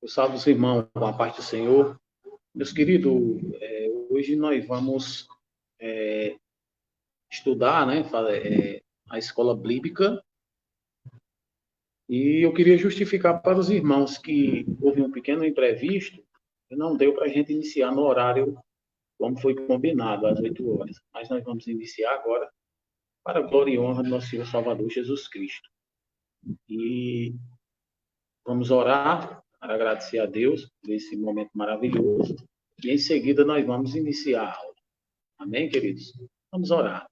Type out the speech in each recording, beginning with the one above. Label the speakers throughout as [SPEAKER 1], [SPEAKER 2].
[SPEAKER 1] Eu salvo os irmãos com a paz do Senhor. Meus queridos, hoje nós vamos estudar, né, a escola bíblica, e eu queria justificar para os irmãos que houve um pequeno imprevisto e não deu para a gente iniciar no horário como foi combinado, às 8 horas. Mas nós vamos iniciar agora para a glória e honra do nosso Senhor Salvador Jesus Cristo. E vamos orar para agradecer a Deus por esse momento maravilhoso. E em seguida nós vamos iniciar a aula. Amém, queridos? Vamos orar.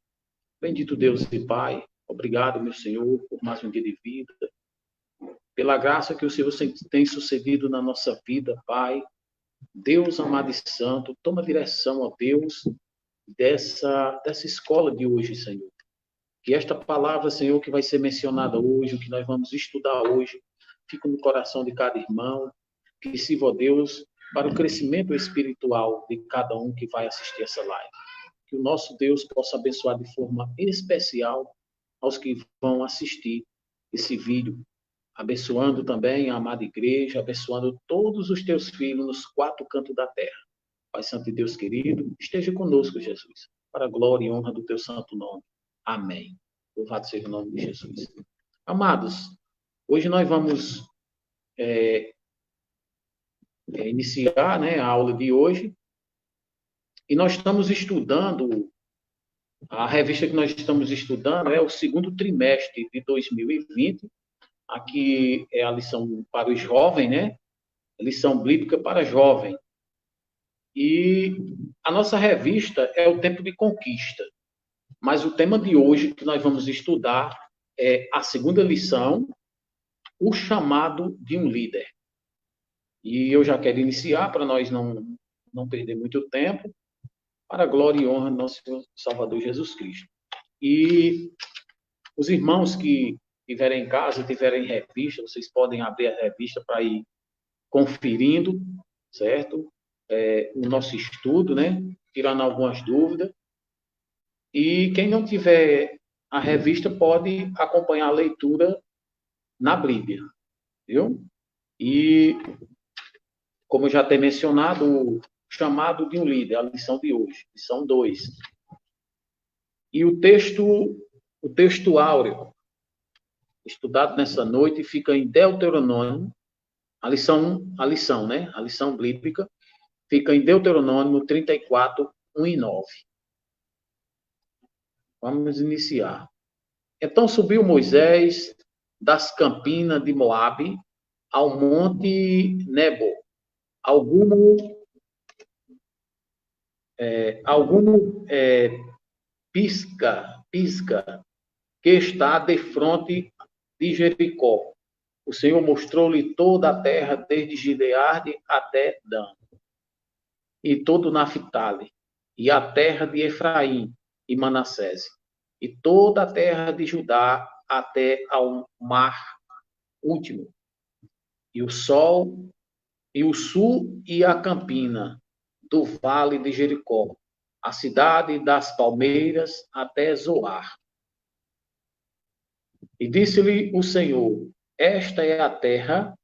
[SPEAKER 1] Bendito Deus e Pai, obrigado, meu Senhor, por mais um dia de vida, pela graça que o Senhor tem sucedido na nossa vida, Pai. Deus amado e santo, toma direção, ó Deus, dessa escola de hoje, Senhor. Que esta palavra, Senhor, que vai ser mencionada hoje, o que nós vamos estudar hoje, fique no coração de cada irmão, que sirva, ó Deus, para o crescimento espiritual de cada um que vai assistir essa live. Que o nosso Deus possa abençoar de forma especial aos que vão assistir esse vídeo, abençoando também a amada igreja, abençoando todos os teus filhos nos quatro cantos da terra. Pai Santo e Deus querido, esteja conosco, Jesus, para a glória e honra do teu santo nome. Amém. Louvado seja o nome de Jesus. Amados, hoje nós vamos iniciar, né, a aula de hoje, e nós estamos estudando, a revista que nós estamos estudando é o segundo trimestre de 2020. Aqui é a lição para os jovens, né? Lição bíblica para jovem. E a nossa revista é o Tempo de Conquista. Mas o tema de hoje que nós vamos estudar é a segunda lição, o chamado de um líder. E eu já quero iniciar para nós não perder muito tempo, para a glória e honra do nosso Salvador Jesus Cristo. E os irmãos que estiverem em casa, tiverem revista, vocês podem abrir a revista para ir conferindo, certo? O nosso estudo, né? Tirando algumas dúvidas. E quem não tiver a revista pode acompanhar a leitura na Bíblia, viu? E, como eu já tenho mencionado, o chamado de um líder, a lição de hoje, lição 2. E o texto áureo, estudado nessa noite, fica em Deuteronômio, a lição, né? A lição bíblica, fica em Deuteronômio 34, 1 e 9. Vamos iniciar. Então subiu Moisés das campinas de Moabe ao monte Nebo, algum pisca, que está de frente de Jericó. O Senhor mostrou-lhe toda a terra, desde Gileade até Dan, e todo Naphtali, e a terra de Efraim e Manassés, e toda a terra de Judá até ao mar último, e o sul e a campina do vale de Jericó, a cidade das palmeiras até Zoar. E disse-lhe o Senhor: esta é a terra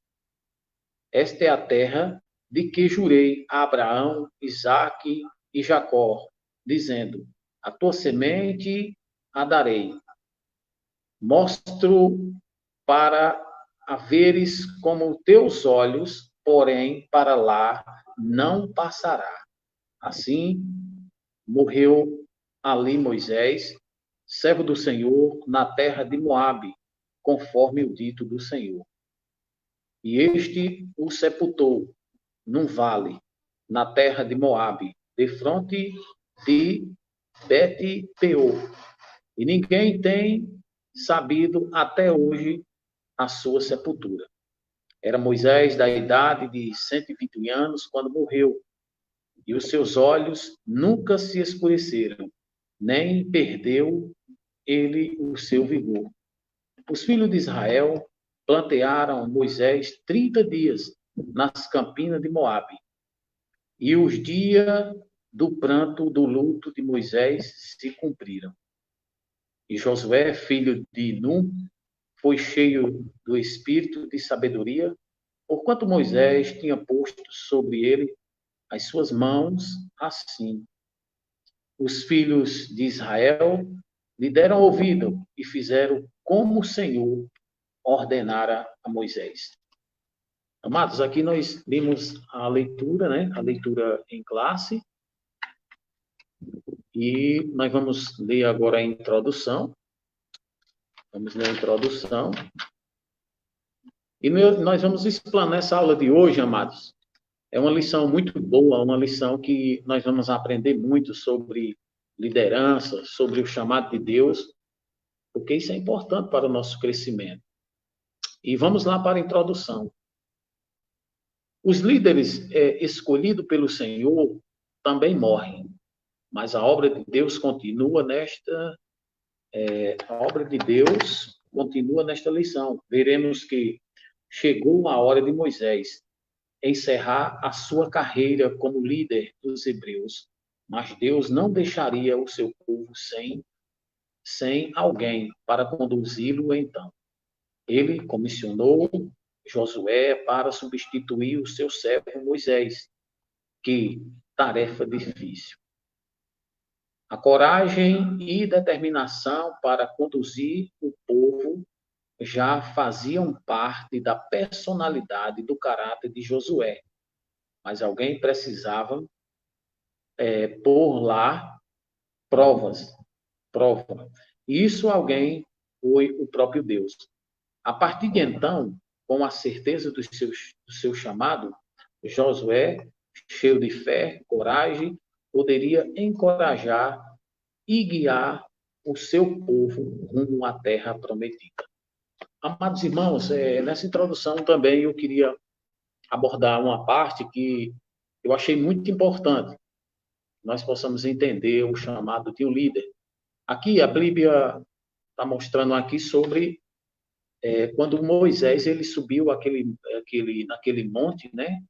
[SPEAKER 1] de que jurei a Abraão, Isaque e Jacó, dizendo: a tua semente a darei. Mostro para haveres como teus olhos, porém para lá não passará. Assim morreu ali Moisés, servo do Senhor, na terra de Moabe, conforme o dito do Senhor. E este o sepultou num vale, na terra de Moabe, defronte de Bet-peor. E ninguém tem sabido até hoje a sua sepultura. Era Moisés da idade de 120 anos quando morreu, e os seus olhos nunca se escureceram, nem perdeu ele o seu vigor. Os filhos de Israel plantearam Moisés 30 dias nas campinas de Moabe. E os dias do pranto, do luto de Moisés se cumpriram. E Josué, filho de Num, foi cheio do espírito de sabedoria Porquanto Moisés tinha posto sobre ele as suas mãos, assim. Os filhos de Israel lhe deram ouvido e fizeram como o Senhor ordenara a Moisés. Amados, aqui nós vimos a leitura, né? A leitura em classe. E nós vamos ler agora a introdução. Vamos ler a introdução. E nós vamos explanar essa aula de hoje, amados. É uma lição muito boa, uma lição que nós vamos aprender muito sobre liderança, sobre o chamado de Deus, porque isso é importante para o nosso crescimento. E vamos lá para a introdução. Os líderes escolhidos pelo Senhor também morrem, mas a obra de Deus continua nesta lição. Veremos que chegou a hora de Moisés encerrar a sua carreira como líder dos hebreus, mas Deus não deixaria o seu povo sem alguém para conduzi-lo então. Ele comissionou Josué para substituir o seu servo Moisés. Que tarefa difícil. A coragem e determinação para conduzir o povo já faziam parte da personalidade do caráter de Josué, mas alguém precisava pôr lá prova. E isso alguém foi o próprio Deus. A partir de então, com a certeza do seu chamado, Josué, cheio de fé, coragem, poderia encorajar e guiar o seu povo rumo à terra prometida. Amados irmãos, nessa introdução também eu queria abordar uma parte que eu achei muito importante. Nós possamos entender o chamado de um líder. Aqui a Bíblia está mostrando aqui sobre quando Moisés ele subiu naquele monte, né?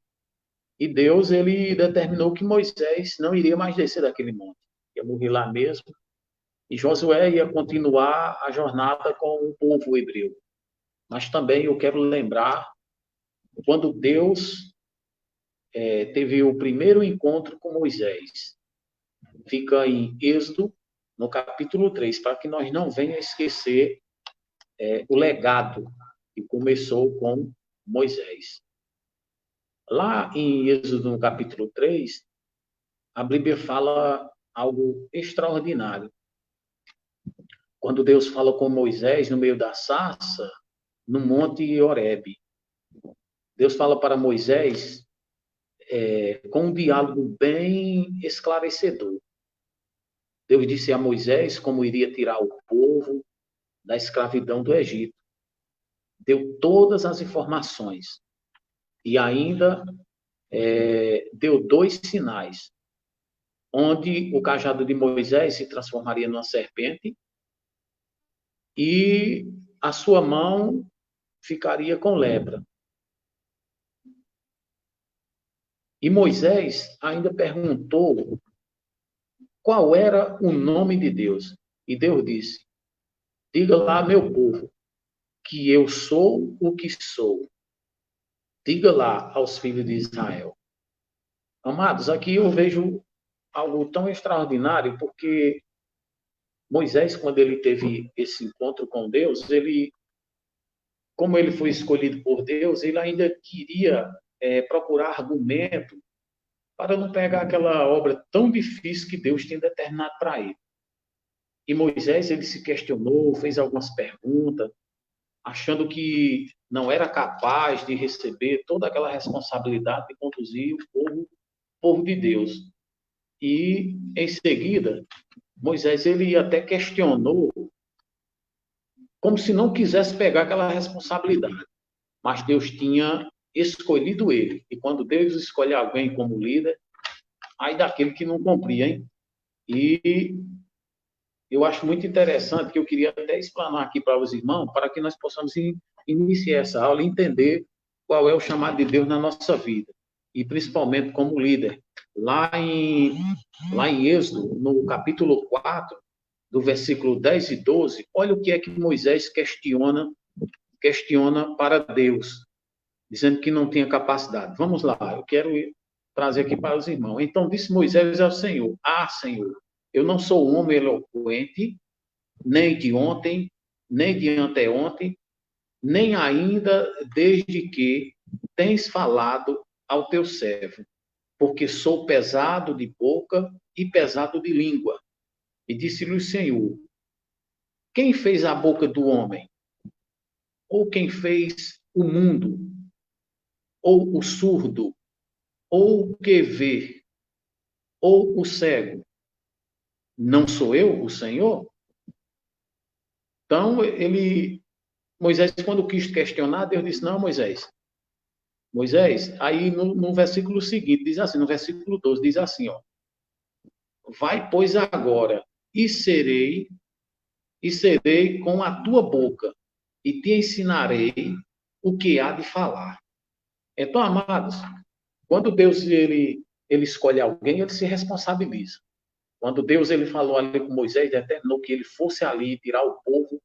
[SPEAKER 1] E Deus ele determinou que Moisés não iria mais descer daquele monte, ia morrer lá mesmo. E Josué ia continuar a jornada com o povo hebreu. Mas também eu quero lembrar quando Deus teve o primeiro encontro com Moisés. Fica em Êxodo, no capítulo 3, para que nós não venhamos esquecer o legado que começou com Moisés. Lá em Êxodo, no capítulo 3, a Bíblia fala algo extraordinário. Quando Deus fala com Moisés no meio da sarça, no monte Horebe. Deus fala para Moisés com um diálogo bem esclarecedor. Deus disse a Moisés como iria tirar o povo da escravidão do Egito. Deu todas as informações. E ainda deu 2 sinais. Onde o cajado de Moisés se transformaria numa serpente e a sua mão ficaria com lepra. E Moisés ainda perguntou qual era o nome de Deus. E Deus disse: diga lá, meu povo, que eu sou o que sou. Diga lá aos filhos de Israel. Amados, aqui eu vejo algo tão extraordinário, porque Moisés, quando ele teve esse encontro com Deus, como ele foi escolhido por Deus, ele ainda queria procurar argumento para não pegar aquela obra tão difícil que Deus tinha determinado para ele. E Moisés, ele se questionou, fez algumas perguntas, achando que não era capaz de receber toda aquela responsabilidade de conduzir o povo de Deus. E, em seguida, Moisés, ele até questionou, como se não quisesse pegar aquela responsabilidade. Mas Deus tinha escolhido ele. E quando Deus escolhe alguém como líder, aí daquele que não cumpria, hein? E eu acho muito interessante, que eu queria até explanar aqui para os irmãos, para que nós possamos iniciar essa aula e entender qual é o chamado de Deus na nossa vida. E principalmente como líder. Lá em Êxodo, no capítulo 4, do versículo 10 e 12, olha o que é que Moisés questiona para Deus. dizendo que não tinha capacidade. Vamos lá, eu quero trazer aqui para os irmãos. Então disse Moisés ao Senhor: Ah, Senhor, eu não sou um homem eloquente, nem de ontem, nem de anteontem, nem ainda desde que tens falado ao teu servo, porque sou pesado de boca e pesado de língua. E disse-lhe o Senhor: Quem fez a boca do homem? Ou quem fez o mundo? Ou o surdo? Ou o que vê? Ou o cego? Não sou eu, o Senhor? Então, Moisés, quando quis questionar, Deus disse: Não, Moisés, aí no versículo seguinte, diz assim, no versículo 12, diz assim, ó: Vai, pois, agora, e serei com a tua boca, e te ensinarei o que há de falar. Então, amados, quando Deus ele escolhe alguém, ele se responsabiliza. Quando Deus ele falou ali com Moisés, determinou que ele fosse ali tirar o povo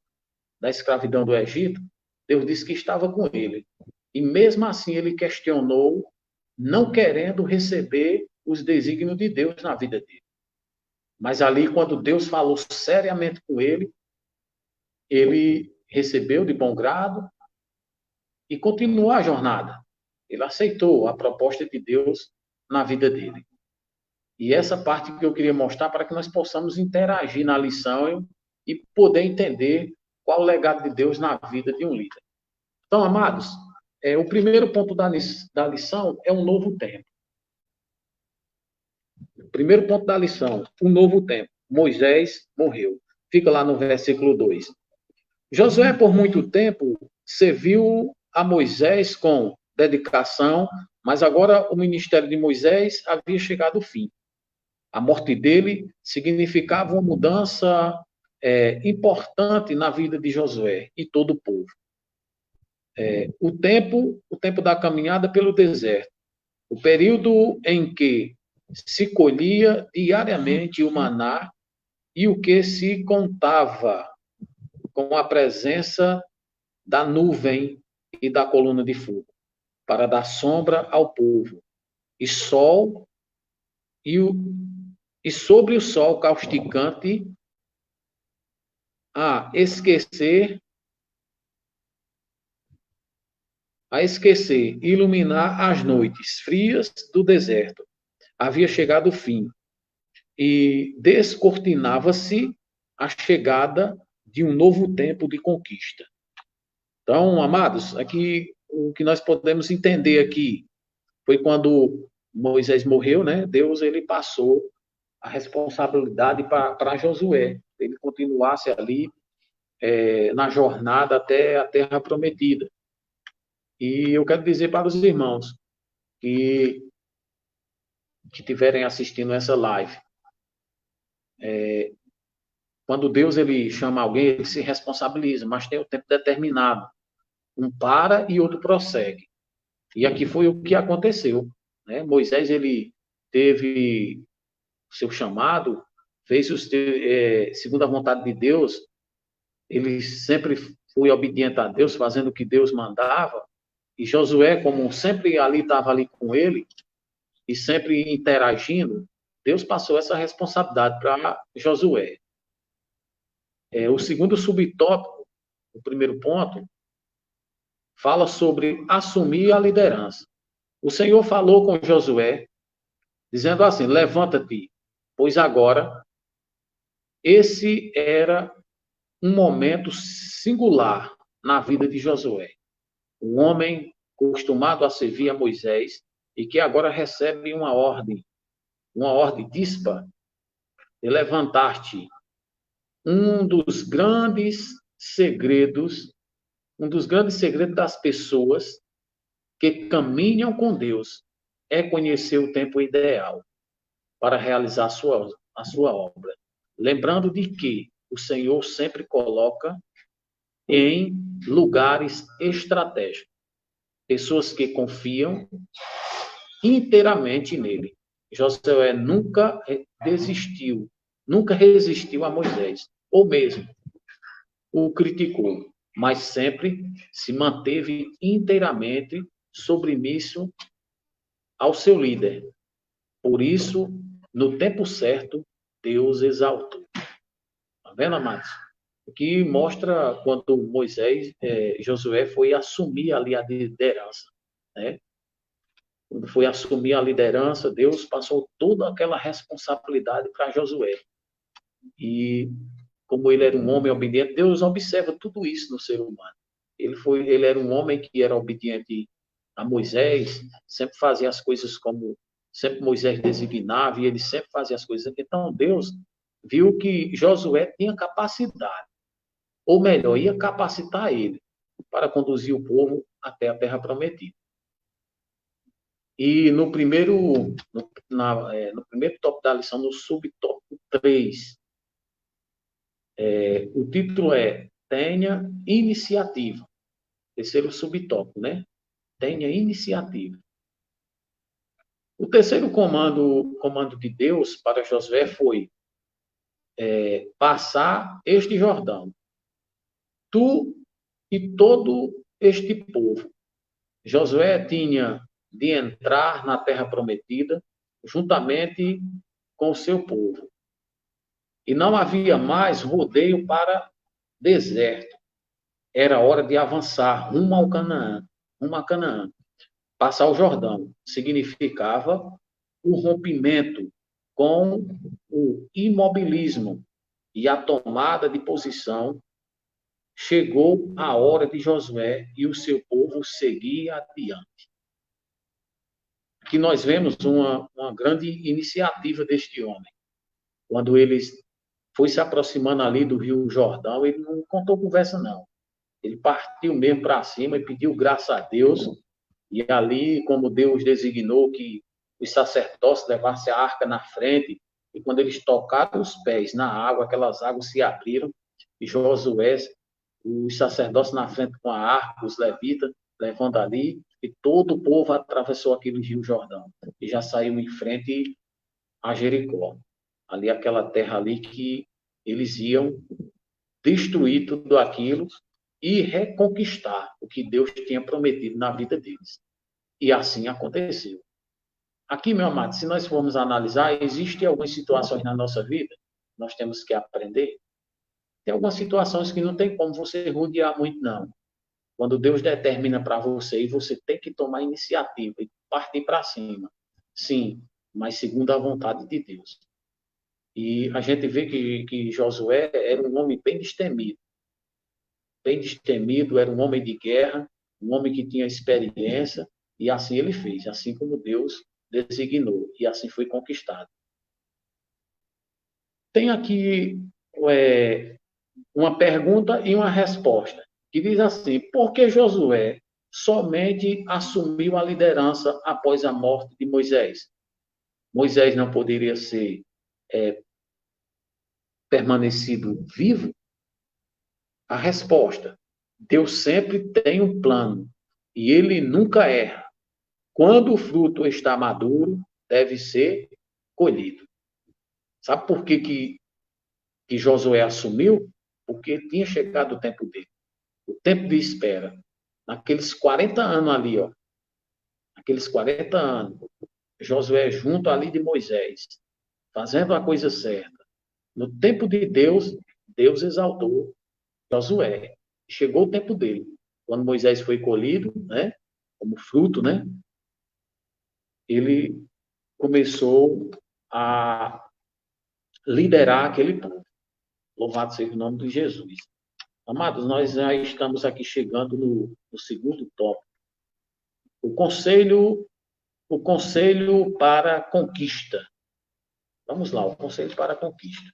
[SPEAKER 1] da escravidão do Egito, Deus disse que estava com ele. E mesmo assim ele questionou, não querendo receber os desígnios de Deus na vida dele. Mas ali, quando Deus falou seriamente com ele recebeu de bom grado e continuou a jornada. Ele aceitou a proposta de Deus na vida dele. E essa parte que eu queria mostrar para que nós possamos interagir na lição e poder entender qual o legado de Deus na vida de um líder. Então, amados, o primeiro ponto da lição é um novo tempo. O primeiro ponto da lição, um novo tempo. Moisés morreu. Fica lá no versículo 2. Josué, por muito tempo, serviu a Moisés com dedicação, mas agora o ministério de Moisés havia chegado ao fim. A morte dele significava uma mudança importante na vida de Josué e todo o povo. O tempo da caminhada pelo deserto, o período em que se colhia diariamente o maná e o que se contava com a presença da nuvem e da coluna de fogo, para dar sombra ao povo, e sol e sobre o sol causticante a esquecer, iluminar as noites frias do deserto. Havia chegado o fim e descortinava-se a chegada de um novo tempo de conquista. Então, amados, aqui o que nós podemos entender aqui foi quando Moisés morreu, né? Deus ele passou a responsabilidade para Josué, ele continuasse ali na jornada até a Terra Prometida. E eu quero dizer para os irmãos que estiverem assistindo essa live, quando Deus ele chama alguém, ele se responsabiliza, mas tem o tempo determinado. Um para e outro prossegue. E aqui foi o que aconteceu. Né? Moisés ele teve seu chamado, fez segundo a vontade de Deus, ele sempre foi obediente a Deus, fazendo o que Deus mandava, e Josué, como sempre ali estava ali com ele, e sempre interagindo, Deus passou essa responsabilidade para Josué. O segundo subtópico, o primeiro ponto, fala sobre assumir a liderança. O Senhor falou com Josué, dizendo assim: levanta-te, pois agora esse era um momento singular na vida de Josué. Um homem acostumado a servir a Moisés e que agora recebe uma ordem díspara de levantar-te. Um dos grandes segredos das pessoas que caminham com Deus é conhecer o tempo ideal para realizar a sua obra. Lembrando de que o Senhor sempre coloca em lugares estratégicos pessoas que confiam inteiramente nele. Josué nunca desistiu, nunca resistiu a Moisés, ou mesmo o criticou, mas sempre se manteve inteiramente submisso ao seu líder. Por isso, no tempo certo, Deus exaltou. Está vendo, amados? O que mostra quando Josué foi assumir ali a liderança, né? Quando foi assumir a liderança, Deus passou toda aquela responsabilidade para Josué. E como ele era um homem obediente, Deus observa tudo isso no ser humano. Ele era um homem que era obediente a Moisés, sempre fazia as coisas como sempre Moisés designava, e ele sempre fazia as coisas. Então Deus viu que Josué tinha capacidade, ou melhor, ia capacitar ele para conduzir o povo até a terra prometida. E no primeiro tópico da lição, no subtópico 3, o título é Tenha Iniciativa. Terceiro subtópico, né? Tenha iniciativa. O terceiro comando de Deus para Josué foi passar este Jordão, tu e todo este povo. Josué tinha de entrar na terra prometida juntamente com o seu povo. E não havia mais rodeio para deserto. Era hora de avançar rumo ao Canaã, rumo a Canaã. Passar o Jordão significava o rompimento com o imobilismo e a tomada de posição. Chegou a hora de Josué e o seu povo seguir adiante. Aqui nós vemos uma grande iniciativa deste homem. Quando ele foi se aproximando ali do Rio Jordão, ele não contou conversa, não. Ele partiu mesmo para cima e pediu graça a Deus. E ali, como Deus designou que os sacerdotes levassem a arca na frente, e quando eles tocaram os pés na água, aquelas águas se abriram, e Josué, os sacerdotes na frente com a arca, os levitas, levando ali, e todo o povo atravessou aquele Rio Jordão, e já saiu em frente a Jericó. Ali, aquela terra ali que eles iam destruir tudo aquilo e reconquistar o que Deus tinha prometido na vida deles. E assim aconteceu. Aqui, meu amado, se nós formos analisar, existem algumas situações na nossa vida, nós temos que aprender. Tem algumas situações que não tem como você rodear muito, não. Quando Deus determina para você, e você tem que tomar iniciativa e partir para cima. Sim, mas segundo a vontade de Deus. E a gente vê que Josué era um homem bem destemido. Bem destemido, era um homem de guerra, um homem que tinha experiência, e assim ele fez, assim como Deus designou, e assim foi conquistado. Tem aqui uma pergunta e uma resposta, que diz assim: por que Josué somente assumiu a liderança após a morte de Moisés? Moisés não poderia ser permanecido vivo? A resposta: Deus sempre tem um plano e ele nunca erra. Quando o fruto está maduro, deve ser colhido. Sabe por que Josué assumiu? Porque tinha chegado o tempo dele, o tempo de espera. Naqueles 40 anos ali, ó, aqueles 40 anos, Josué junto ali de Moisés, fazendo a coisa certa. No tempo de Deus, Deus exaltou Josué. Chegou o tempo dele. Quando Moisés foi colhido, né, como fruto, né, ele começou a liderar aquele povo. Louvado seja o nome de Jesus. Amados, nós já estamos aqui chegando no segundo tópico. O conselho para a conquista. Vamos lá, o conselho para a conquista.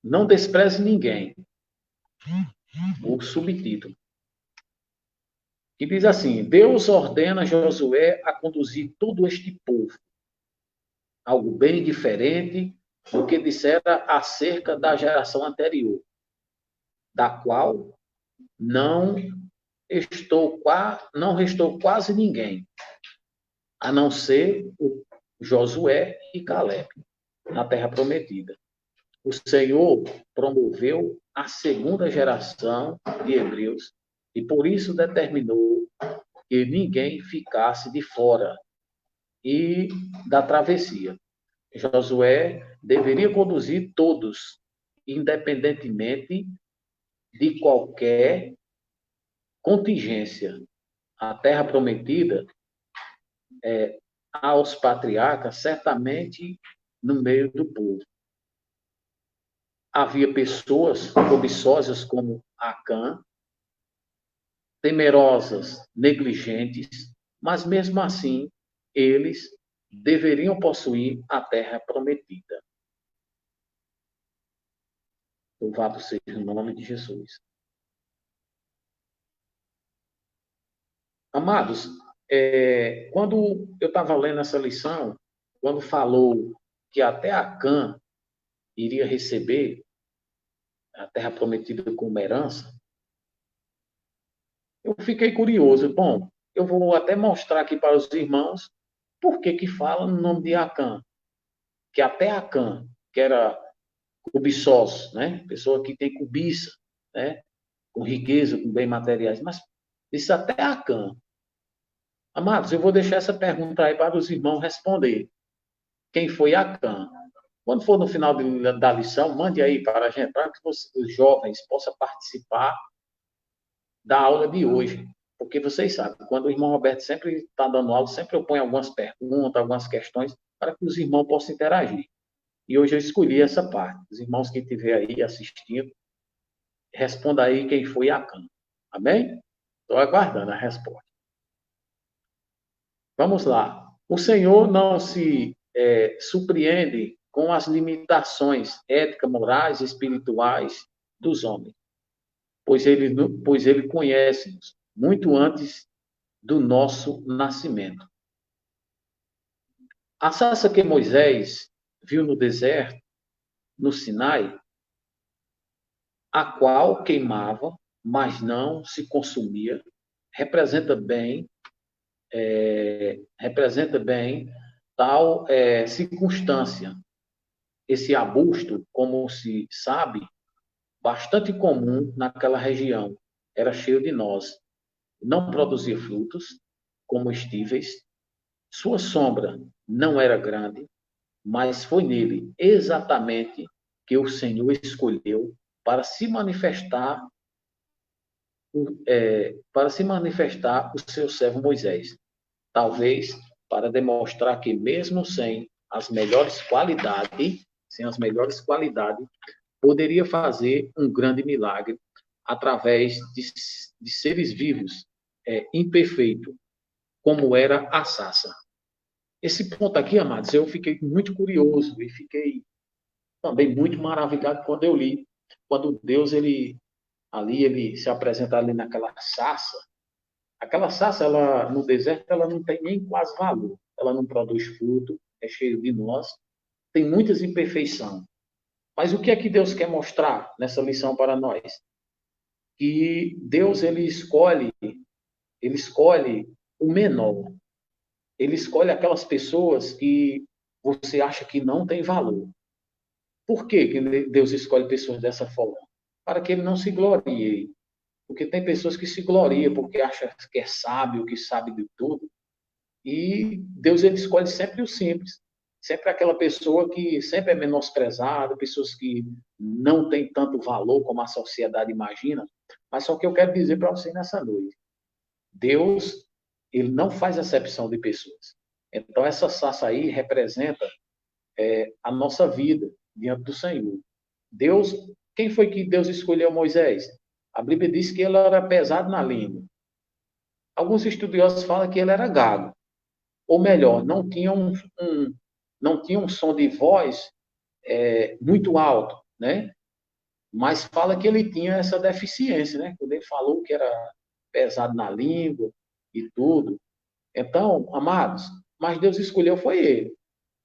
[SPEAKER 1] Não despreze ninguém. O subtítulo. Que diz assim: Deus ordena Josué a conduzir todo este povo. Algo bem diferente do que dissera acerca da geração anterior, da qual não restou quase ninguém, a não ser o Josué e Caleb, na terra prometida. O Senhor promoveu a segunda geração de hebreus e por isso determinou que ninguém ficasse de fora e da travessia. Josué deveria conduzir todos, independentemente de qualquer contingência. A terra prometida aos patriarcas, certamente no meio do povo. Havia pessoas cobiçosas como Acã, temerosas, negligentes, mas mesmo assim eles deveriam possuir a terra prometida. Louvado seja o nome de Jesus. Amados, quando eu estava lendo essa lição, quando falou que até Acã iria receber a terra prometida como herança, eu fiquei curioso. Bom, eu vou até mostrar aqui para os irmãos por que fala no nome de Acã. Que até Acã, que era cobiçoso, né? Pessoa que tem cobiça, né? Com riqueza, com bens materiais. Mas isso até Acã. Amados, eu vou deixar essa pergunta aí para os irmãos responder. Quem foi Acã? Quando for no final da lição, mande aí para a gente, para que os jovens possam participar da aula de hoje. Porque vocês sabem, quando o irmão Roberto sempre está dando aula, sempre eu ponho algumas perguntas, algumas questões, para que os irmãos possam interagir. E hoje eu escolhi essa parte. Os irmãos que estiver aí assistindo, responda aí quem foi Acã. Amém? Estou aguardando a resposta. Vamos lá. O Senhor não se surpreende com as limitações éticas, morais e espirituais dos homens, pois ele conhece-nos muito antes do nosso nascimento. A sarça que Moisés viu no deserto, no Sinai, a qual queimava, mas não se consumia, representa bem, tal circunstância. Esse arbusto, como se sabe, bastante comum naquela região, era cheio de nozes, não produzia frutos comestíveis, sua sombra não era grande, mas foi nele exatamente que o Senhor escolheu para se manifestar o seu servo Moisés. Talvez para demonstrar que mesmo sem as melhores qualidades, poderia fazer um grande milagre através de seres vivos, imperfeito, como era a sarça. Esse ponto aqui, amados, eu fiquei muito curioso e fiquei também muito maravilhado quando eu li, quando Deus ele se apresenta ali naquela sarça. Aquela sarça, ela no deserto, ela não tem nem quase valor. Ela não produz fruto, é cheio de nós, tem muitas imperfeições. Mas o que é que Deus quer mostrar nessa lição para nós? Que Deus ele escolhe o menor. Ele escolhe aquelas pessoas que você acha que não tem valor. Por que Deus escolhe pessoas dessa forma? Para que ele não se glorie. Porque tem pessoas que se gloriam porque acham que é sábio, que sabe de tudo. E Deus ele escolhe sempre o simples. Sempre aquela pessoa que sempre é menosprezada, pessoas que não têm tanto valor como a sociedade imagina. Mas só que eu quero dizer para você nessa noite. Deus, ele não faz acepção de pessoas. Então, essa sarça aí representa a nossa vida diante do Senhor. Deus, quem foi que Deus escolheu Moisés? A Bíblia diz que ele era pesado na língua. Alguns estudiosos falam que ele era gago. Ou melhor, não tinha um som de voz muito alto, né? Mas fala que ele tinha essa deficiência, né? Quando ele falou que era pesado na língua e tudo. Então, amados, mas Deus escolheu foi ele,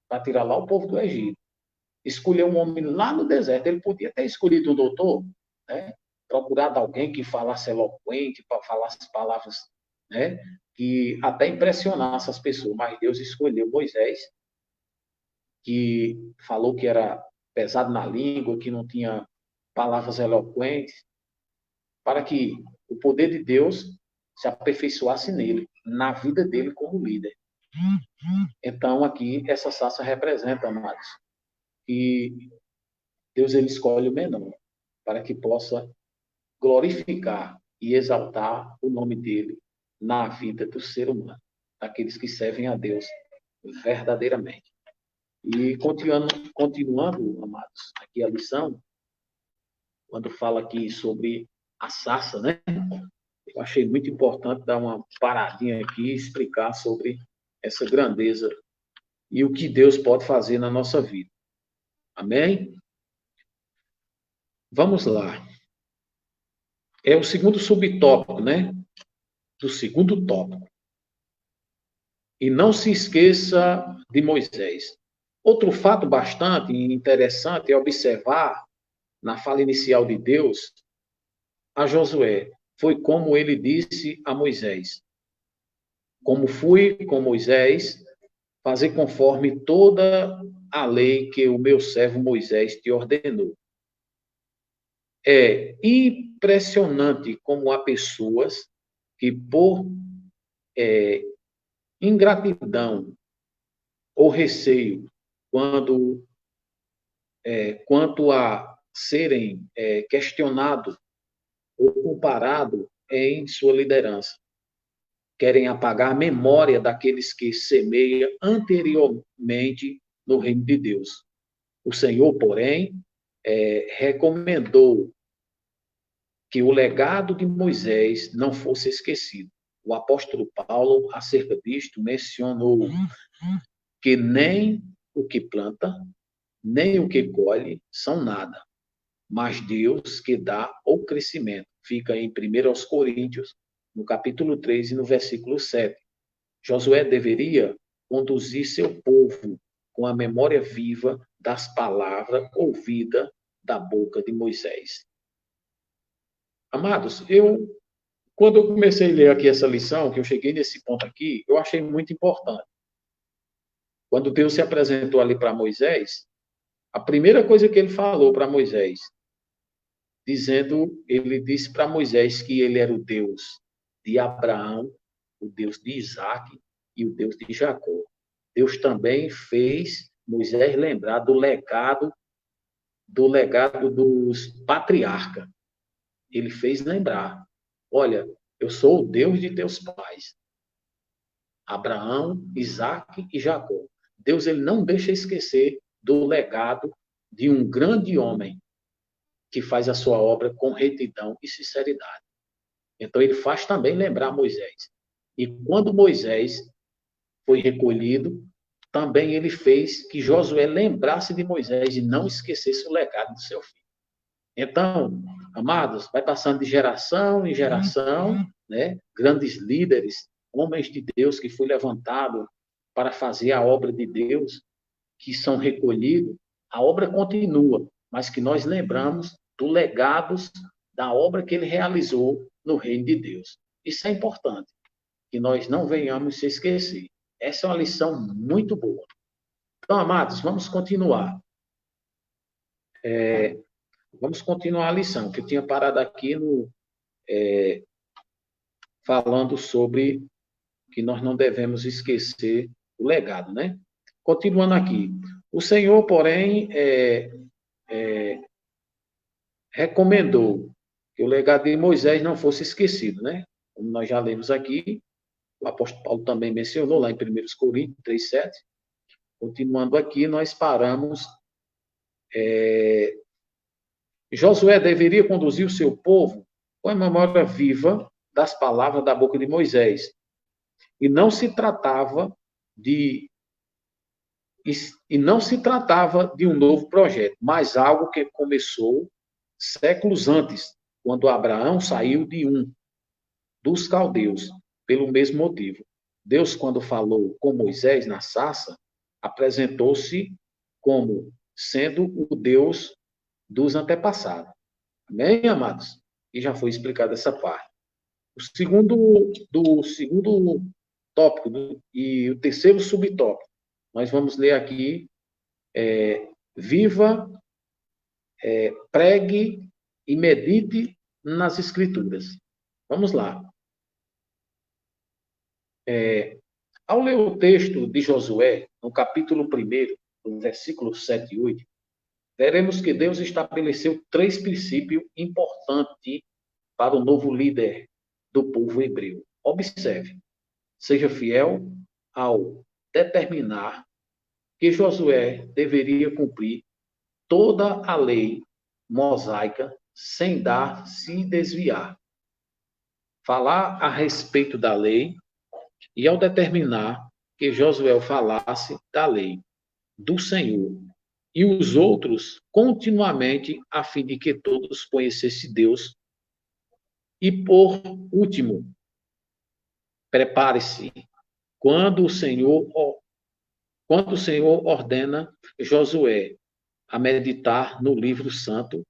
[SPEAKER 1] para tirar lá o povo do Egito. Escolheu um homem lá no deserto. Ele podia ter escolhido um doutor, né? Procurado alguém que falasse eloquente, para falar as palavras, né? Que até impressionasse as pessoas. Mas Deus escolheu Moisés, que falou que era pesado na língua, que não tinha palavras eloquentes, para que o poder de Deus se aperfeiçoasse nele, na vida dele como líder. Então, aqui, essa sarça representa, amados, que Deus ele escolhe o menor para que possa glorificar e exaltar o nome dele na vida do ser humano, daqueles que servem a Deus verdadeiramente. E continuando, amados, aqui a lição, quando fala aqui sobre a sarça, né? Eu achei muito importante dar uma paradinha aqui e explicar sobre essa grandeza e o que Deus pode fazer na nossa vida. Amém? Vamos lá. É o segundo subtópico, né? Do segundo tópico. E não se esqueça de Moisés. Outro fato bastante interessante é observar na fala inicial de Deus a Josué. Foi como ele disse a Moisés: como fui com Moisés, fazer conforme toda a lei que o meu servo Moisés te ordenou. É impressionante como há pessoas que, por ingratidão ou receio, quanto a serem questionados ou comparados em sua liderança, querem apagar a memória daqueles que semeiam anteriormente no reino de Deus. O Senhor, porém, recomendou que o legado de Moisés não fosse esquecido. O apóstolo Paulo, acerca disto, mencionou que nem o que planta, nem o que colhe são nada, mas Deus que dá o crescimento. Fica em 1 Coríntios, no capítulo 3 e no versículo 7. Josué deveria conduzir seu povo com a memória viva das palavras ouvidas da boca de Moisés. Amados, quando eu comecei a ler aqui essa lição, que eu cheguei nesse ponto aqui, eu achei muito importante. Quando Deus se apresentou ali para Moisés, a primeira coisa que ele falou para Moisés, ele disse para Moisés que ele era o Deus de Abraão, o Deus de Isaac e o Deus de Jacó. Deus também fez Moisés lembrar do legado dos patriarcas. Ele fez lembrar, olha, eu sou o Deus de teus pais, Abraão, Isaac e Jacó. Deus ele não deixa esquecer do legado de um grande homem que faz a sua obra com retidão e sinceridade. Então ele faz também lembrar Moisés. E quando Moisés foi recolhido, também ele fez que Josué lembrasse de Moisés e não esquecesse o legado do seu filho. Então, amados, vai passando de geração em geração, né? Grandes líderes, homens de Deus que foi levantado para fazer a obra de Deus, que são recolhidos, a obra continua, mas que nós lembramos do legado da obra que ele realizou no reino de Deus. Isso é importante, que nós não venhamos se esquecer. Essa é uma lição muito boa. Então, amados, vamos continuar. Vamos continuar a lição, que eu tinha parado aqui falando sobre que nós não devemos esquecer o legado, né? Continuando aqui. O Senhor, porém, recomendou que o legado de Moisés não fosse esquecido, né? Como nós já lemos aqui, o apóstolo Paulo também mencionou lá em 1 Coríntios 3,7. Continuando aqui, nós paramos. Josué deveria conduzir o seu povo com a memória viva das palavras da boca de Moisés. E não se tratava de um novo projeto, mas algo que começou séculos antes, quando Abraão saiu de dos caldeus, pelo mesmo motivo. Deus, quando falou com Moisés na sarça, apresentou-se como sendo o Deus dos antepassados. Amém, amados? E já foi explicada essa parte. O segundo tópico e o terceiro subtópico, nós vamos ler aqui, viva, pregue e medite nas Escrituras. Vamos lá. Ao ler o texto de Josué, no capítulo 1, no versículo 7 e 8, veremos que Deus estabeleceu 3 princípios importantes para o novo líder do povo hebreu. Observe, seja fiel ao determinar que Josué deveria cumprir toda a lei mosaica sem dar se desviar. Falar a respeito da lei e ao determinar que Josué falasse da lei do Senhor e os outros continuamente a fim de que todos conhecessem Deus. E por último, prepare-se quando o Senhor ordena Josué a meditar no livro santo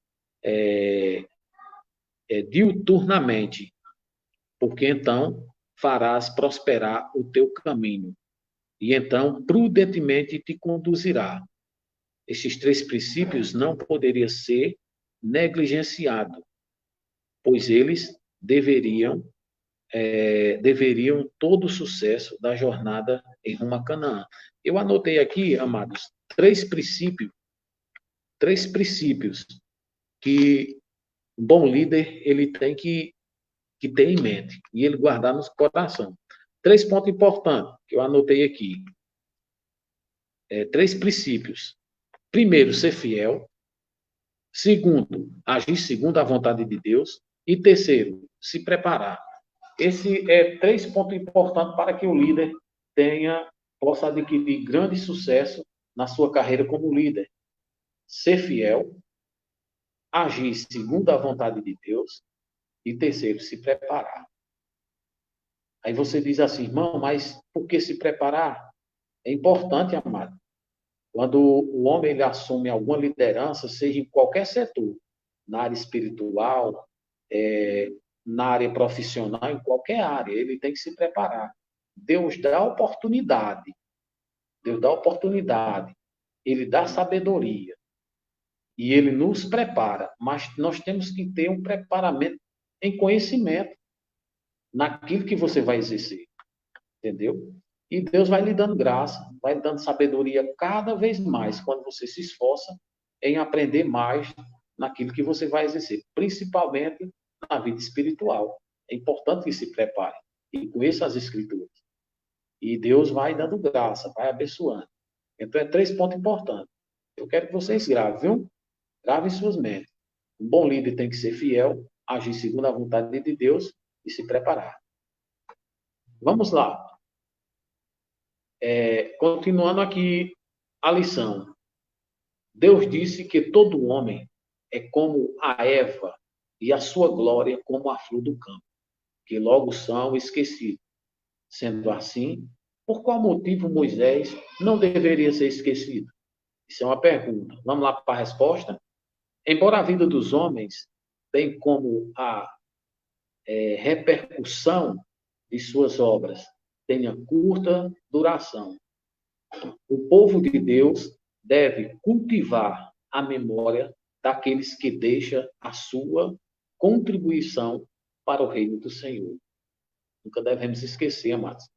[SPEAKER 1] diuturnamente, porque então farás prosperar o teu caminho, e então prudentemente te conduzirá. Estes 3 princípios não poderiam ser negligenciados, pois eles deveriam todo o sucesso da jornada em rumo a Canaã. Eu anotei aqui, amados, 3 princípios que um bom líder ele tem que ter em mente e ele guardar no coração. 3 pontos importantes que eu anotei aqui. 3 princípios. Primeiro, ser fiel. Segundo, agir segundo a vontade de Deus. E terceiro, se preparar. Esse é 3 pontos importantes para que o líder possa adquirir grande sucesso na sua carreira como líder. Ser fiel, agir segundo a vontade de Deus e terceiro, se preparar. Aí você diz assim, irmão, mas por que se preparar? É importante, amado. Quando o homem ele assume alguma liderança, seja em qualquer setor, na área espiritual, na área profissional, em qualquer área, ele tem que se preparar. Deus dá oportunidade. Deus dá oportunidade. Ele dá sabedoria. E ele nos prepara. Mas nós temos que ter um preparamento em conhecimento naquilo que você vai exercer. Entendeu? E Deus vai lhe dando graça, vai lhe dando sabedoria cada vez mais quando você se esforça em aprender mais naquilo que você vai exercer, principalmente na vida espiritual. É importante que se prepare e conheça as Escrituras. E Deus vai dando graça, vai abençoando. Então, é 3 pontos importantes. Eu quero que vocês gravem, viu? Gravem em suas mentes. Um bom líder tem que ser fiel, agir segundo a vontade de Deus e se preparar. Vamos lá. Continuando aqui a lição. Deus disse que todo homem é como a Eva e a sua glória como a flor do campo, que logo são esquecidos. Sendo assim, por qual motivo Moisés não deveria ser esquecido? Isso é uma pergunta. Vamos lá para a resposta? Embora a vida dos homens, bem como a repercussão de suas obras, tenha curta duração, o povo de Deus deve cultivar a memória daqueles que deixam a sua contribuição para o reino do Senhor. Nunca devemos esquecer, amados.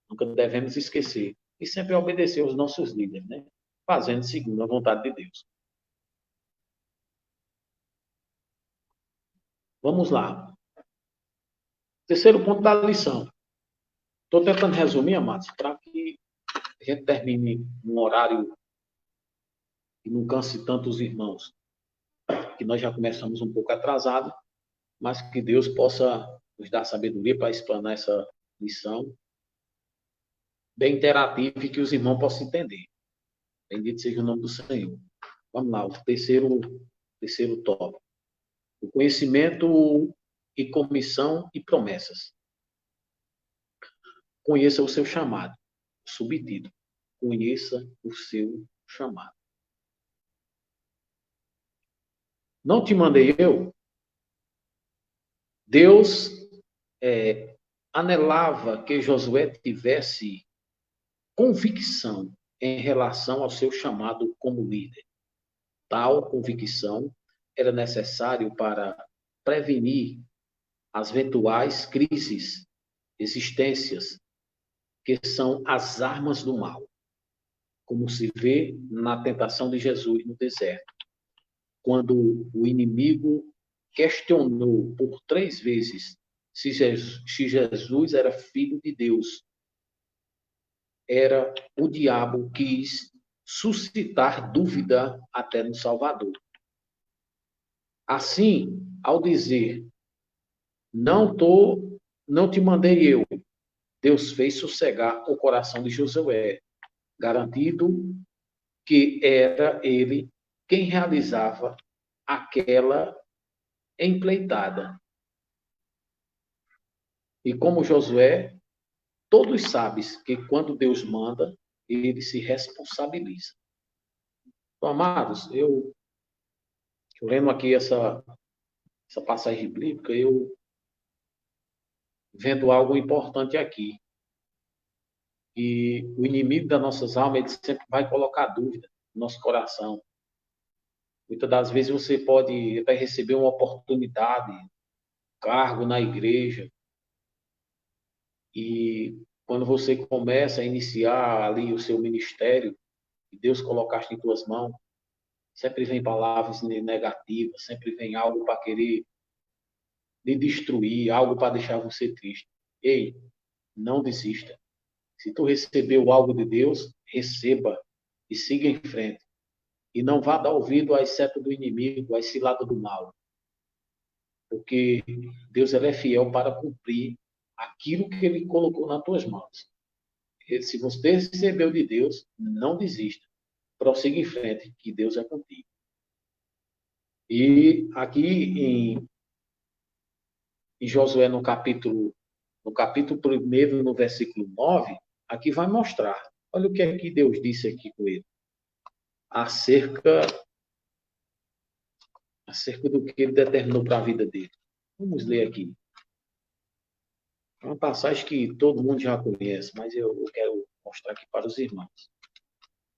[SPEAKER 1] Nunca devemos esquecer. E sempre obedecer aos nossos líderes, né? Fazendo segundo a vontade de Deus. Vamos lá. Terceiro ponto da lição. Estou tentando resumir, amados, para que a gente termine num horário e não canse tanto os irmãos, que nós já começamos um pouco atrasado, mas que Deus possa nos dar sabedoria para explanar essa lição bem interativa e que os irmãos possam entender. Bendito seja o nome do Senhor. Vamos lá, o terceiro tópico. O conhecimento e comissão e promessas. Conheça o seu chamado. Subtítulo. Conheça o seu chamado. Não te mandei eu? Deus anelava que Josué tivesse convicção em relação ao seu chamado como líder. Tal convicção era necessário para prevenir as eventuais crises, existências, que são as armas do mal, como se vê na tentação de Jesus no deserto, quando o inimigo questionou por 3 vezes se Jesus era filho de Deus. Era o diabo que quis suscitar dúvida até no Salvador. Assim, ao dizer, não te mandei eu, Deus fez sossegar o coração de Josué, garantindo que era ele quem realizava aquela empreitada. E como Josué, todos sabem que quando Deus manda, ele se responsabiliza. Então, amados, eu lendo aqui essa passagem bíblica, eu vendo algo importante aqui. E o inimigo das nossas almas, ele sempre vai colocar dúvida no nosso coração. Muitas das vezes você pode até receber uma oportunidade, cargo na igreja, e quando você começa a iniciar ali o seu ministério, que Deus colocaste em tuas mãos, sempre vem palavras negativas, sempre vem algo para querer lhe destruir, algo para deixar você triste. Ei, não desista. Se tu recebeu algo de Deus, receba e siga em frente. E não vá dar ouvido às setas do inimigo, às ciladas do mal. Porque Deus ele é fiel para cumprir aquilo que ele colocou nas tuas mãos. E se você recebeu de Deus, não desista. Prossiga em frente, que Deus é contigo. E aqui em Josué, no capítulo 1, no versículo 9, aqui vai mostrar. Olha o que é que Deus disse aqui com ele. Acerca do que ele determinou para a vida dele. Vamos ler aqui. É uma passagem que todo mundo já conhece, mas eu quero mostrar aqui para os irmãos.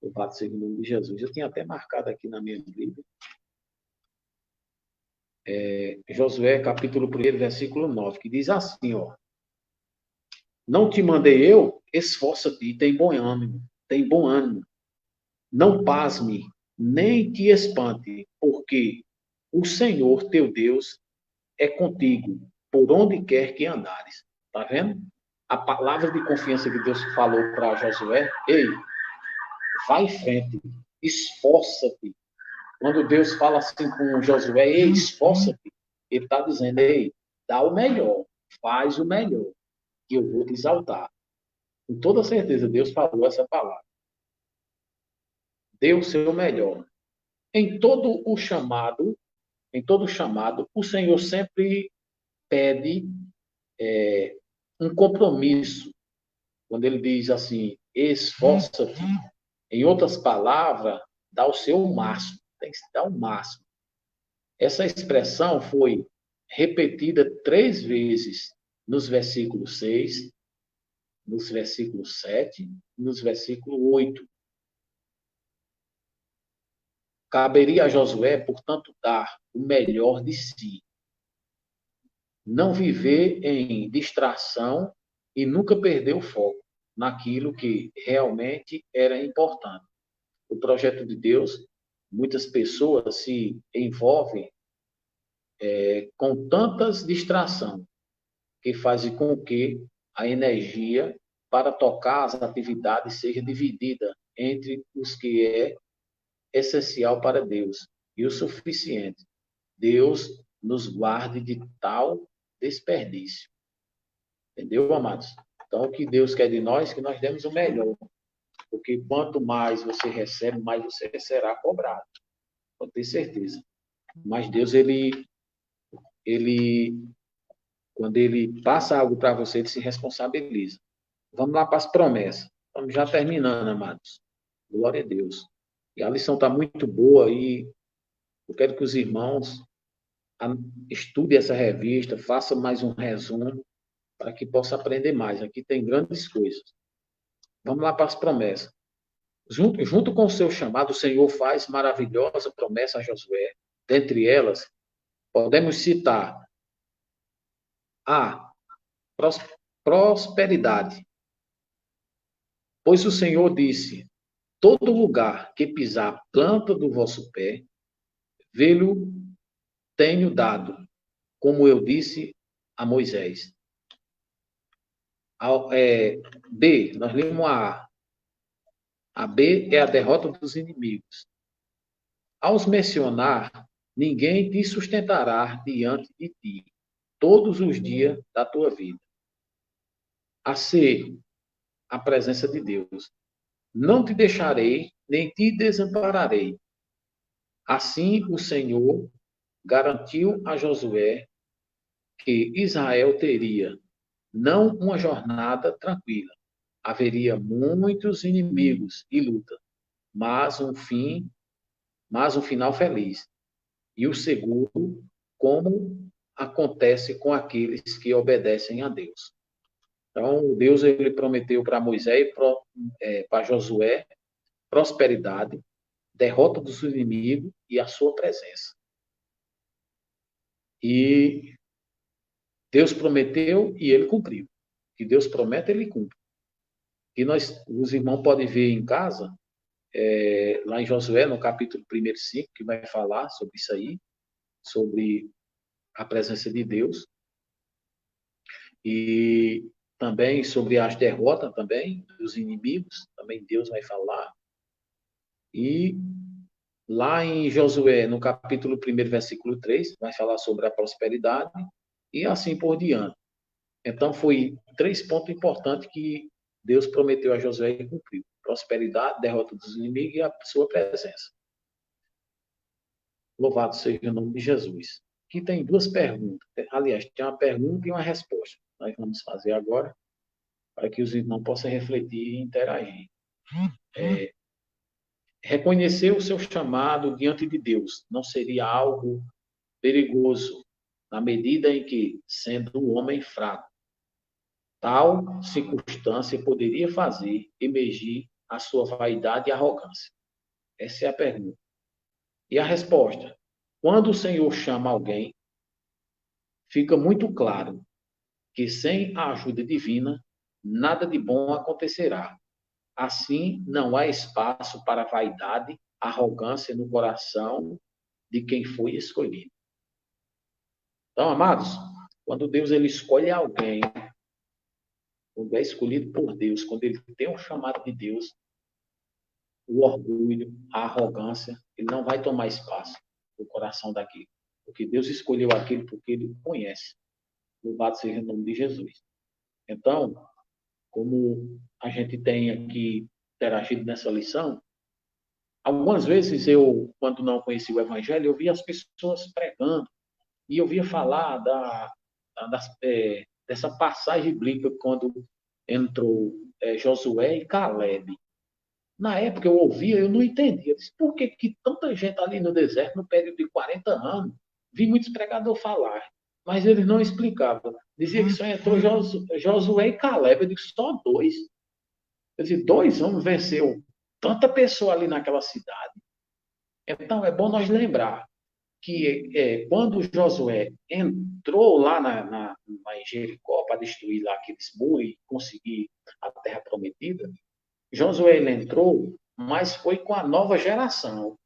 [SPEAKER 1] Louvado seja o nome de Jesus. Eu tinha até marcado aqui na minha Bíblia. Josué, capítulo 1, versículo 9, que diz assim, ó. Não te mandei eu? Esforça-te e tem bom ânimo. Não pasme, nem te espante, porque o Senhor teu Deus é contigo, por onde quer que andares. Tá vendo? A palavra de confiança que Deus falou para Josué, ei, vai em frente, esforça-te. Quando Deus fala assim com Josué, ei, esforça-te, ele está dizendo, ei, dá o melhor, faz o melhor, que eu vou te exaltar. Com toda certeza, Deus falou essa palavra. Dê o seu melhor. Em todo o chamado, o Senhor sempre pede um compromisso. Quando ele diz assim, esforça-te, em outras palavras, dá o seu máximo, tem que dar o máximo. Essa expressão foi repetida 3 vezes nos versículos 6, nos versículos 7 e nos versículos 8. Caberia a Josué, portanto, dar o melhor de si. Não viver em distração e nunca perder o foco naquilo que realmente era importante. O projeto de Deus, muitas pessoas se envolvem com tantas distrações que fazem com que a energia para tocar as atividades seja dividida entre os que é essencial para Deus e o suficiente. Deus nos guarde de tal desperdício. Entendeu, amados? Então, o que Deus quer de nós, que nós demos o melhor. Porque quanto mais você recebe, mais você será cobrado. Pode ter certeza. Mas Deus, quando ele passa algo para você, ele se responsabiliza. Vamos lá para as promessas. Estamos já terminando, amados. Glória a Deus. E a lição está muito boa e eu quero que os irmãos estudem essa revista, façam mais um resumo para que possa aprender mais. Aqui tem grandes coisas. Vamos lá para as promessas. Junto com o seu chamado, o Senhor faz maravilhosa promessa a Josué. Dentre elas, podemos citar A. pros- Prosperidade. Pois o Senhor disse: todo lugar que pisar a planta do vosso pé, vê-lo tenho dado, como eu disse a Moisés. B, nós lemos a A. A B é a derrota dos inimigos. Ao mencionar, ninguém te sustentará diante de ti, todos os dias da tua vida. A C, a presença de Deus. Não te deixarei, nem te desampararei. Assim o Senhor garantiu a Josué que Israel teria não uma jornada tranquila. Haveria muitos inimigos e luta, mas mas um final feliz. E o seguro, como acontece com aqueles que obedecem a Deus. Então, Deus ele prometeu para Moisés e para Josué prosperidade, derrota dos inimigos e a sua presença. E Deus prometeu e ele cumpriu. O que Deus promete, ele cumpre. E os irmãos podem ver em casa, lá em Josué, no capítulo 1 e 5, que vai falar sobre isso aí, sobre a presença de Deus. E também sobre as derrotas também dos inimigos, também Deus vai falar. E lá em Josué, no capítulo 1, versículo 3, vai falar sobre a prosperidade e assim por diante. Então, foi 3 pontos importantes que Deus prometeu a Josué e cumpriu. Prosperidade, derrota dos inimigos e a sua presença. Louvado seja o nome de Jesus. Aqui tem 2 perguntas. Aliás, tem uma pergunta e uma resposta. Nós vamos fazer agora, para que os irmãos possam refletir e interagir. Reconhecer o seu chamado diante de Deus não seria algo perigoso, na medida em que, sendo um homem fraco, tal circunstância poderia fazer emergir a sua vaidade e arrogância? Essa é a pergunta. E a resposta: quando o Senhor chama alguém, fica muito claro que sem a ajuda divina, nada de bom acontecerá. Assim, não há espaço para vaidade, arrogância no coração de quem foi escolhido. Então, amados, quando Deus ele escolhe alguém, quando é escolhido por Deus, quando ele tem um chamado de Deus, o orgulho, a arrogância, ele não vai tomar espaço no coração daquele. Porque Deus escolheu aquele porque ele conhece. Louvado seja o nome de Jesus. Então, como a gente tem aqui interagido nessa lição, algumas vezes eu, quando não conhecia o Evangelho, eu via as pessoas pregando e eu via falar dessa passagem bíblica quando entrou Josué e Caleb. Na época eu ouvia, eu não entendia. Eu disse, por que, que tanta gente ali no deserto, no período de 40 anos, vi muitos pregadores falar, mas eles não explicavam. Dizia que só entrou Josué e Caleb. Eu disse, só 2? Eu disse, 2 homens venceu tanta pessoa ali naquela cidade. Então é bom nós lembrar que quando Josué entrou lá em Jericó para destruir lá aqueles muros e conseguir a terra prometida, Josué ele entrou, mas foi com a nova geração.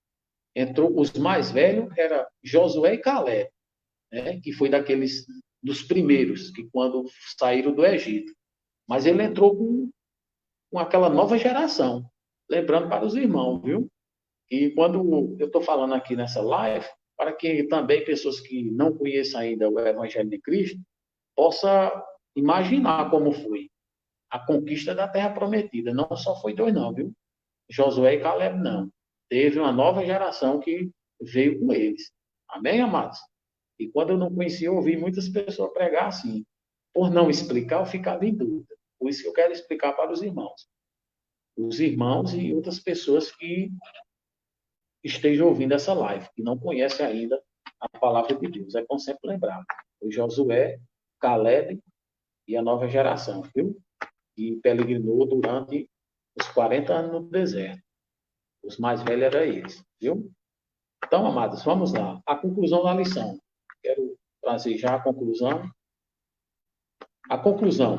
[SPEAKER 1] Entrou os mais velhos, era Josué e Caleb, né? Que foi dos primeiros, que quando saíram do Egito. Mas ele entrou com aquela nova geração. Lembrando para os irmãos, viu? E quando eu estou falando aqui nessa live, para que também pessoas que não conheçam ainda o Evangelho de Cristo, possa imaginar como foi a conquista da Terra Prometida. Não só foi 2, não, viu? Josué e Caleb, não. Teve uma nova geração que veio com eles. Amém, amados? E quando eu não conhecia, eu ouvi muitas pessoas pregar assim. Por não explicar, eu ficava em dúvida. Por isso que eu quero explicar para os irmãos. Os irmãos e outras pessoas que estejam ouvindo essa live, que não conhecem ainda a palavra de Deus. É bom sempre lembrar. Foi Josué, Caleb e a nova geração, viu? Que peregrinou durante os 40 anos no deserto. Os mais velhos eram eles, viu? Então, amados, vamos lá. A conclusão da lição. Quero trazer já a conclusão. A conclusão,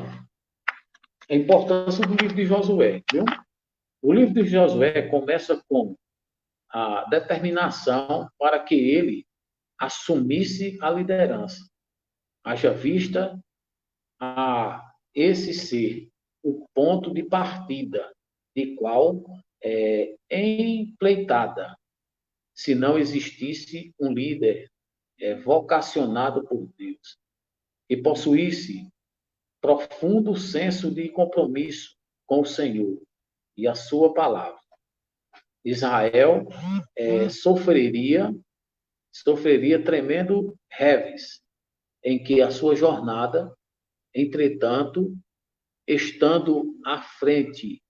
[SPEAKER 1] a importância do livro de Josué, viu? O livro de Josué começa com a determinação para que ele assumisse a liderança. Haja vista a esse ser o ponto de partida, de qual empleitada, se não existisse um líder vocacionado por Deus, que possuísse profundo senso de compromisso com o Senhor e a sua palavra. Israel sofreria tremendo revés em que a sua jornada, entretanto, estando à frente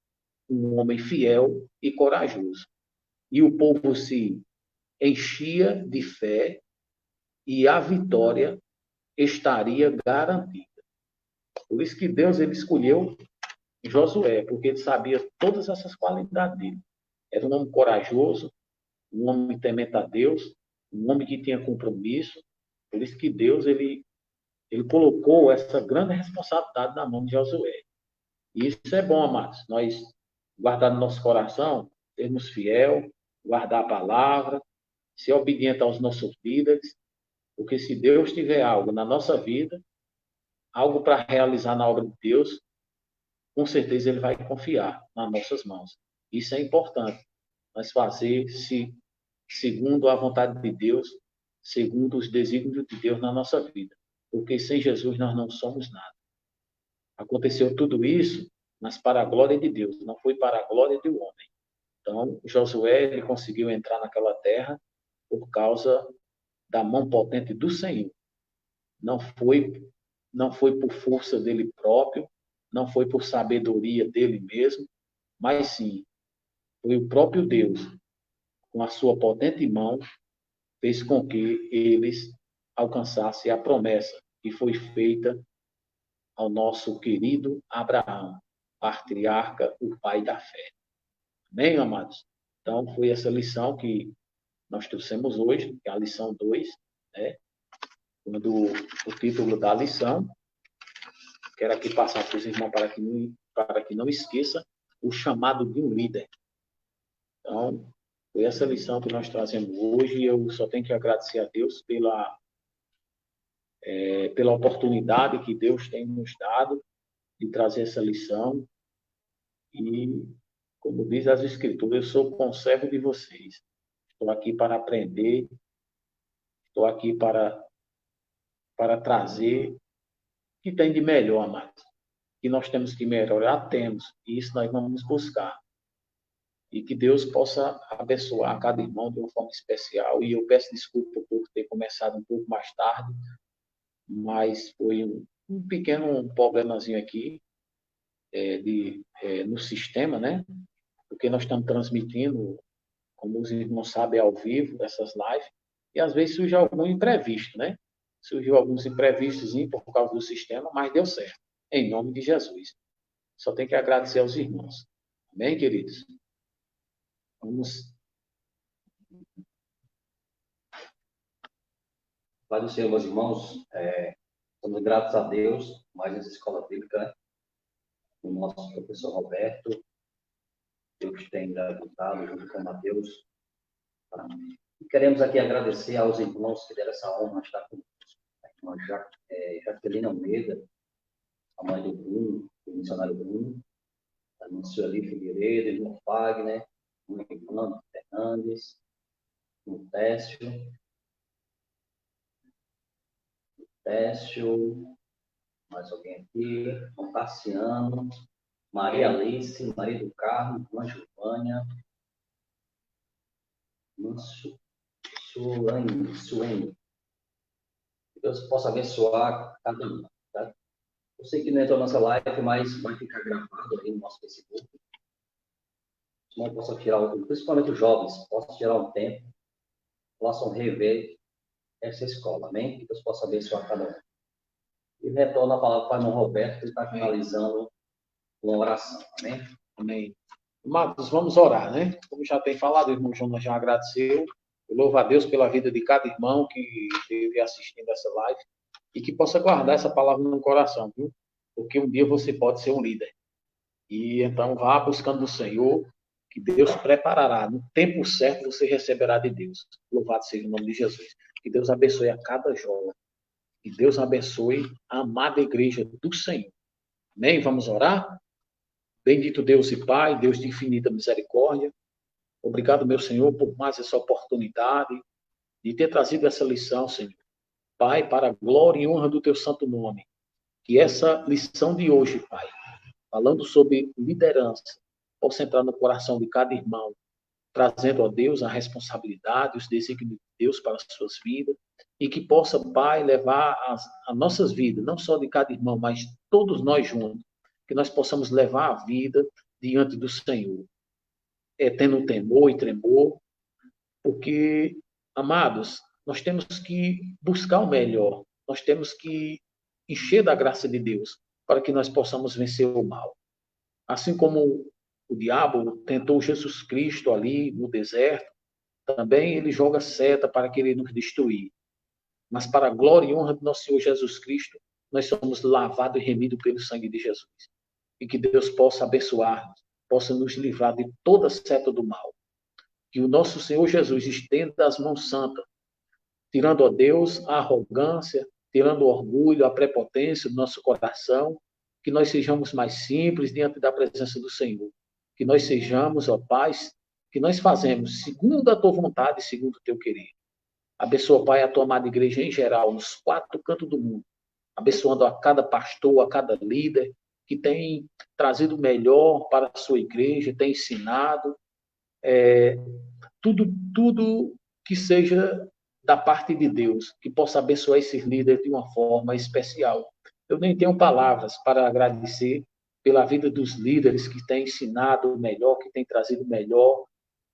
[SPEAKER 1] um homem fiel e corajoso. E o povo se enchia de fé e a vitória estaria garantida. Por isso que Deus ele escolheu Josué, porque ele sabia todas essas qualidades dele. Era um homem corajoso, um homem temente a Deus, um homem que tinha compromisso. Por isso que Deus ele colocou essa grande responsabilidade na mão de Josué. E isso é bom, amados. Nós guardar no nosso coração, sermos fiel, guardar a palavra, ser obediente aos nossos líderes, porque se Deus tiver algo na nossa vida, algo para realizar na obra de Deus, com certeza ele vai confiar nas nossas mãos. Isso é importante, nós fazer segundo a vontade de Deus, segundo os desígnios de Deus na nossa vida. Porque sem Jesus nós não somos nada. Aconteceu tudo isso, mas para a glória de Deus, não foi para a glória do homem. Então, Josué ele conseguiu entrar naquela terra por causa da mão potente do Senhor. Não foi por força dele próprio, não foi por sabedoria dele mesmo, mas sim, foi o próprio Deus, com a sua potente mão, fez com que eles alcançassem a promessa que foi feita ao nosso querido Abraão, patriarca, o pai da fé. Amém, amados? Então, foi essa lição que nós trouxemos hoje, que é a lição 2, né? Quando o título da lição, quero aqui passar para os irmãos para que não esqueça o chamado de um líder. Então, foi essa lição que nós trazemos hoje e eu só tenho que agradecer a Deus pela oportunidade que Deus tem nos dado de trazer essa lição. E, como diz as Escrituras, eu sou conservo de vocês. Estou aqui para aprender, estou aqui para trazer o que tem de melhor, amados. Que nós temos que melhorar, temos. E isso nós vamos buscar. E que Deus possa abençoar cada irmão de uma forma especial. E eu peço desculpa por ter começado um pouco mais tarde, mas foi um pequeno problemazinho aqui no sistema, né? Porque nós estamos transmitindo, como os irmãos sabem, ao vivo, essas lives, e às vezes surge algum imprevisto, né? Surgiu alguns imprevistos por causa do sistema, mas deu certo. Em nome de Jesus. Só tem que agradecer aos irmãos. Amém, queridos? Vamos.
[SPEAKER 2] Pai do Senhor, meus irmãos, estamos gratos a Deus, mais essa escola bíblica, né? O nosso professor Roberto, Deus tem ajudado junto com o Mateus. E queremos aqui agradecer aos irmãos que deram essa honra de estar conosco. A irmã Jaqueline Almeida, a mãe do Bruno, do missionário Bruno, a irmã Sueli Figueiredo, o irmão Fagner, o irmão Fernandes, o Técio, mais alguém aqui, o Tassiano, Maria Alice, Maria do Carmo, irmã Giovânia, irmã Suene. Que Deus possa abençoar cada um. Tá? Eu sei que não entrou na nossa live, mas vai ficar gravado aí no nosso Facebook. Não possa tirar, principalmente os jovens, possam tirar um tempo, possam rever essa escola. Amém? Que Deus possa abençoar cada um. E retorno a palavra para o irmão Roberto, que está finalizando uma oração. Amém?
[SPEAKER 1] Amém. Amados, vamos orar, né? Como já tem falado, o irmão Jonas já agradeceu. Eu louvo a Deus pela vida de cada irmão que esteve assistindo essa live e que possa guardar essa palavra no coração, viu? porque um dia você pode ser um líder. E então vá buscando no Senhor, que Deus preparará. No tempo certo você receberá de Deus. Louvado seja o nome de Jesus. Que Deus abençoe a cada jovem. Que Deus abençoe a amada igreja do Senhor. Amém? Vamos orar? Bendito Deus e Pai, Deus de infinita misericórdia. Obrigado, meu Senhor, por mais essa oportunidade de ter trazido essa lição, Senhor. Pai, para a glória e honra do teu santo nome. Que essa lição de hoje, Pai, falando sobre liderança, possa entrar no coração de cada irmão, trazendo a Deus a responsabilidade, os desígnios de Deus para as suas vidas, e que possa, Pai, levar as nossas vidas, não só de cada irmão, mas todos nós juntos, que nós possamos levar a vida diante do Senhor, tendo temor e tremor, porque, amados, nós temos que buscar o melhor, nós temos que encher da graça de Deus, para que nós possamos vencer o mal. Assim como o diabo tentou Jesus Cristo ali no deserto, também ele joga seta para querer nos destruir. Mas para a glória e honra do nosso Senhor Jesus Cristo, nós somos lavados e remidos pelo sangue de Jesus. E que Deus possa abençoar-nos, possa nos livrar de toda seta do mal. Que o nosso Senhor Jesus estenda as mãos santas, tirando a Deus a arrogância, tirando o orgulho, a prepotência do nosso coração, que nós sejamos mais simples diante da presença do Senhor. Que nós sejamos, ó Pai, que nós fazemos segundo a tua vontade e segundo o teu querer. Abençoa, Pai, a tua amada igreja em geral, nos 4 cantos do mundo. Abençoando a cada pastor, a cada líder que tem trazido o melhor para a sua igreja, tem ensinado, tudo que seja da parte de Deus, que possa abençoar esses líderes de uma forma especial. Eu nem tenho palavras para agradecer pela vida dos líderes que têm ensinado o melhor, que têm trazido o melhor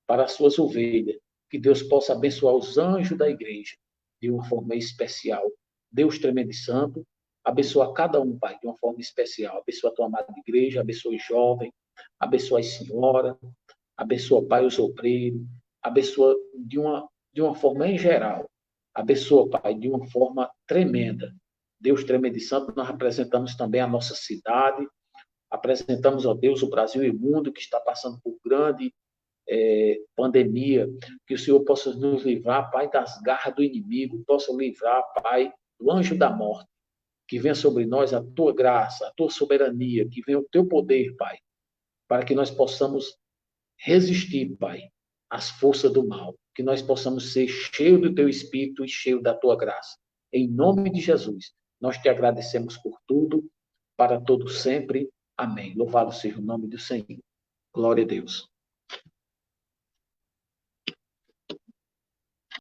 [SPEAKER 1] para as suas ovelhas. Que Deus possa abençoar os anjos da igreja de uma forma especial. Deus tremendo e santo, abençoa cada um, Pai, de uma forma especial. Abençoa a tua amada igreja, abençoa os jovens, abençoa as senhoras, abençoa, Pai, os obreiros, abençoa de uma forma em geral. Abençoa, Pai, de uma forma tremenda. Deus tremendo e santo, nós apresentamos também a nossa cidade, apresentamos, ó Deus, o Brasil e o mundo que está passando por grande pandemia, que o Senhor possa nos livrar, Pai, das garras do inimigo, possa livrar, Pai, do anjo da morte, que venha sobre nós a tua graça, a tua soberania, que venha o teu poder, Pai, para que nós possamos resistir, Pai, às forças do mal, que nós possamos ser cheios do teu Espírito e cheios da tua graça. Em nome de Jesus, nós te agradecemos por tudo, para todo sempre. Amém. Louvado seja o nome do Senhor. Glória a Deus.